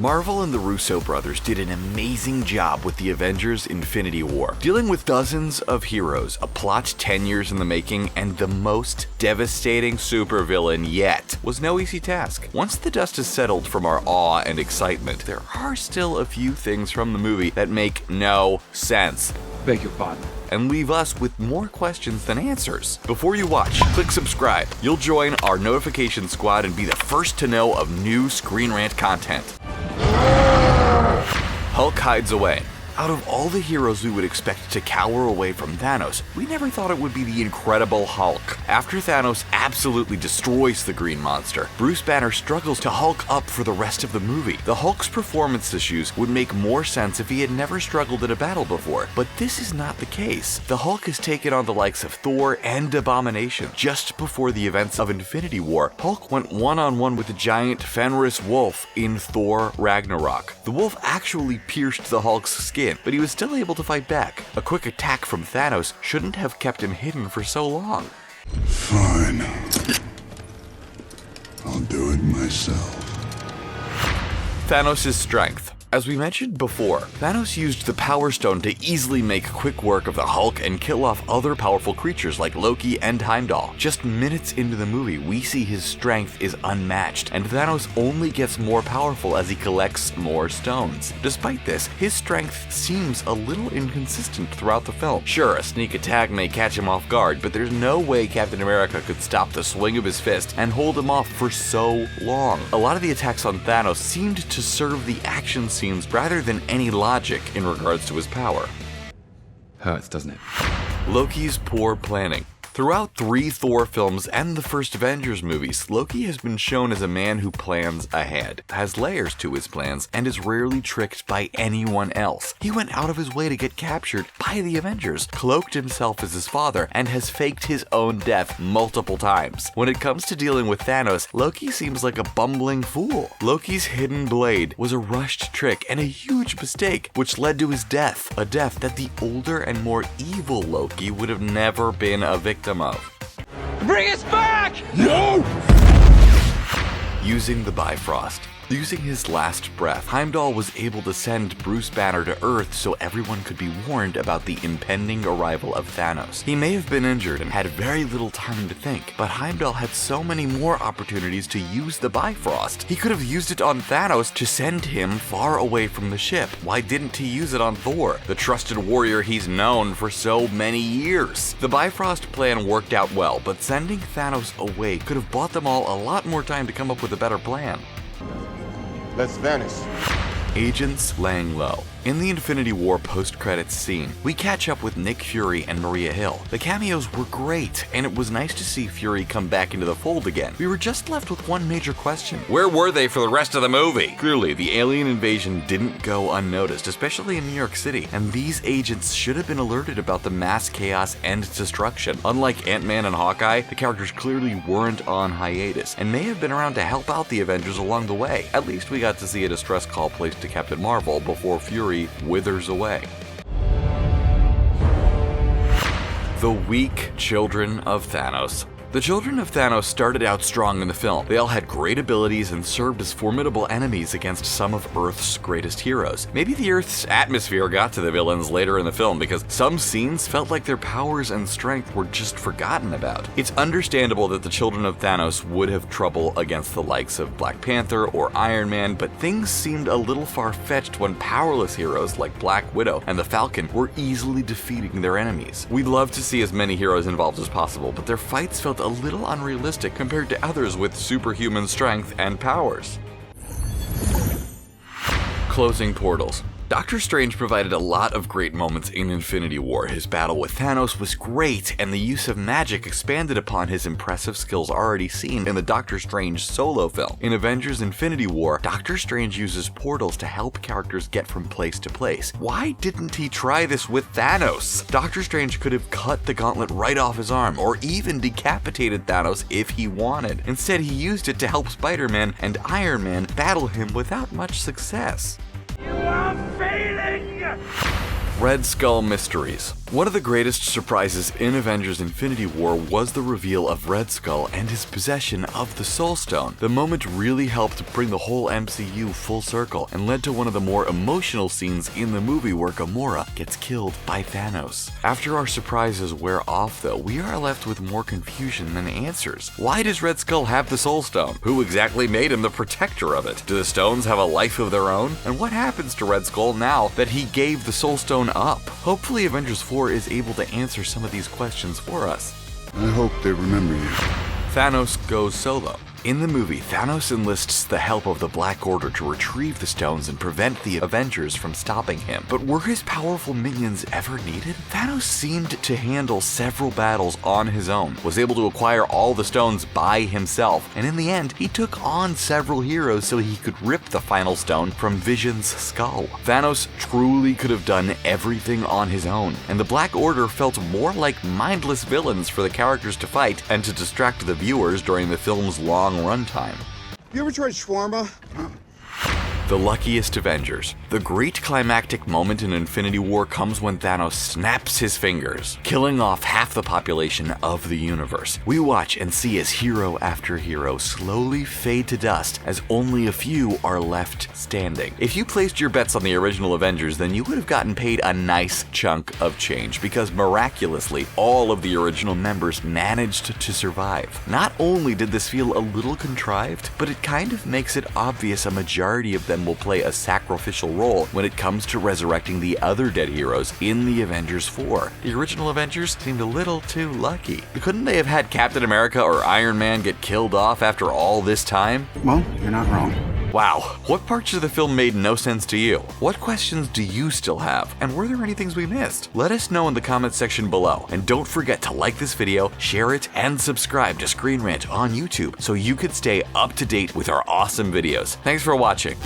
Marvel and the Russo brothers did an amazing job with the Avengers Infinity War, dealing with dozens of heroes, a plot 10 years in the making, and the most devastating supervillain yet was no easy task. Once the dust has settled from our awe and excitement, there are still a few things from the movie that make no sense. Beg your pardon. And leave us with more questions than answers. Before you watch, click subscribe. You'll join our notification squad and be the first to know of new Screen Rant content. Hulk hides away. Out of all the heroes we would expect to cower away from Thanos, we never thought it would be the Incredible Hulk. After Thanos absolutely destroys the Green Monster, Bruce Banner struggles to Hulk up for the rest of the movie. The Hulk's performance issues would make more sense if he had never struggled in a battle before, but this is not the case. The Hulk has taken on the likes of Thor and Abomination. Just before the events of Infinity War, Hulk went one-on-one with the giant Fenris wolf in Thor Ragnarok. The wolf actually pierced the Hulk's skin, but he was still able to fight back. A quick attack from Thanos shouldn't have kept him hidden for so long. Fine. I'll do it myself. Thanos' strength. As we mentioned before, Thanos used the Power Stone to easily make quick work of the Hulk and kill off other powerful creatures like Loki and Heimdall. Just minutes into the movie, we see his strength is unmatched, and Thanos only gets more powerful as he collects more stones. Despite this, his strength seems a little inconsistent throughout the film. Sure, a sneak attack may catch him off guard, but there's no way Captain America could stop the swing of his fist and hold him off for so long. A lot of the attacks on Thanos seemed to serve the action scenes rather than any logic in regards to his power. Hurts, doesn't it? Loki's poor planning. Throughout 3 Thor films and the first Avengers movies, Loki has been shown as a man who plans ahead, has layers to his plans, and is rarely tricked by anyone else. He went out of his way to get captured by the Avengers, cloaked himself as his father, and has faked his own death multiple times. When it comes to dealing with Thanos, Loki seems like a bumbling fool. Loki's hidden blade was a rushed trick and a huge mistake, which led to his death, a death that the older and more evil Loki would have never been a victim of. Bring us back! No! Using the Bifrost. Using his last breath, Heimdall was able to send Bruce Banner to Earth so everyone could be warned about the impending arrival of Thanos. He may have been injured and had very little time to think, but Heimdall had so many more opportunities to use the Bifrost. He could have used it on Thanos to send him far away from the ship. Why didn't he use it on Thor, the trusted warrior he's known for so many years? The Bifrost plan worked out well, but sending Thanos away could have bought them all a lot more time to come up with a better plan. Let's vanish. Agents laying low. In the Infinity War post-credits scene, we catch up with Nick Fury and Maria Hill. The cameos were great, and it was nice to see Fury come back into the fold again. We were just left with one major question. Where were they for the rest of the movie? Clearly, the alien invasion didn't go unnoticed, especially in New York City, and these agents should have been alerted about the mass chaos and destruction. Unlike Ant-Man and Hawkeye, the characters clearly weren't on hiatus, and may have been around to help out the Avengers along the way. At least we got to see a distress call placed to Captain Marvel before Fury withers away. The weak Children of Thanos. The Children of Thanos started out strong in the film. They all had great abilities and served as formidable enemies against some of Earth's greatest heroes. Maybe the Earth's atmosphere got to the villains later in the film because some scenes felt like their powers and strength were just forgotten about. It's understandable that the Children of Thanos would have trouble against the likes of Black Panther or Iron Man, but things seemed a little far-fetched when powerless heroes like Black Widow and the Falcon were easily defeating their enemies. We'd love to see as many heroes involved as possible, but their fights felt a little unrealistic compared to others with superhuman strength and powers. Closing portals. Doctor Strange provided a lot of great moments in Infinity War. His battle with Thanos was great, and the use of magic expanded upon his impressive skills already seen in the Doctor Strange solo film. In Avengers Infinity War, Doctor Strange uses portals to help characters get from place to place. Why didn't he try this with Thanos? Doctor Strange could have cut the gauntlet right off his arm, or even decapitated Thanos if he wanted. Instead, he used it to help Spider-Man and Iron Man battle him without much success. You are failing! Red Skull Mysteries. One of the greatest surprises in Avengers Infinity War was the reveal of Red Skull and his possession of the Soul Stone. The moment really helped bring the whole MCU full circle and led to one of the more emotional scenes in the movie where Gamora gets killed by Thanos. After our surprises wear off though, we are left with more confusion than answers. Why does Red Skull have the Soul Stone? Who exactly made him the protector of it? Do the stones have a life of their own? And what happens to Red Skull now that he gave the Soul Stone up? Hopefully Avengers 4 is able to answer some of these questions for us. I hope they remember you. Thanos goes solo. In the movie, Thanos enlists the help of the Black Order to retrieve the stones and prevent the Avengers from stopping him. But were his powerful minions ever needed? Thanos seemed to handle several battles on his own, was able to acquire all the stones by himself, and in the end, he took on several heroes so he could rip the final stone from Vision's skull. Thanos truly could have done everything on his own, and the Black Order felt more like mindless villains for the characters to fight and to distract the viewers during the film's long runtime. You ever tried shawarma? The luckiest Avengers. The great climactic moment in Infinity War comes when Thanos snaps his fingers, killing off half the population of the universe. We watch and see as hero after hero slowly fade to dust as only a few are left standing. If you placed your bets on the original Avengers, then you would have gotten paid a nice chunk of change because miraculously, all of the original members managed to survive. Not only did this feel a little contrived, but it kind of makes it obvious a majority of them will play a sacrificial role when it comes to resurrecting the other dead heroes in the Avengers 4. The original Avengers seemed a little too lucky. Couldn't they have had Captain America or Iron Man get killed off after all this time? Well, you're not wrong. Wow, what parts of the film made no sense to you? What questions do you still have? And were there any things we missed? Let us know in the comments section below. And don't forget to like this video, share it, and subscribe to Screen Rant on YouTube so you can stay up to date with our awesome videos. Thanks for watching.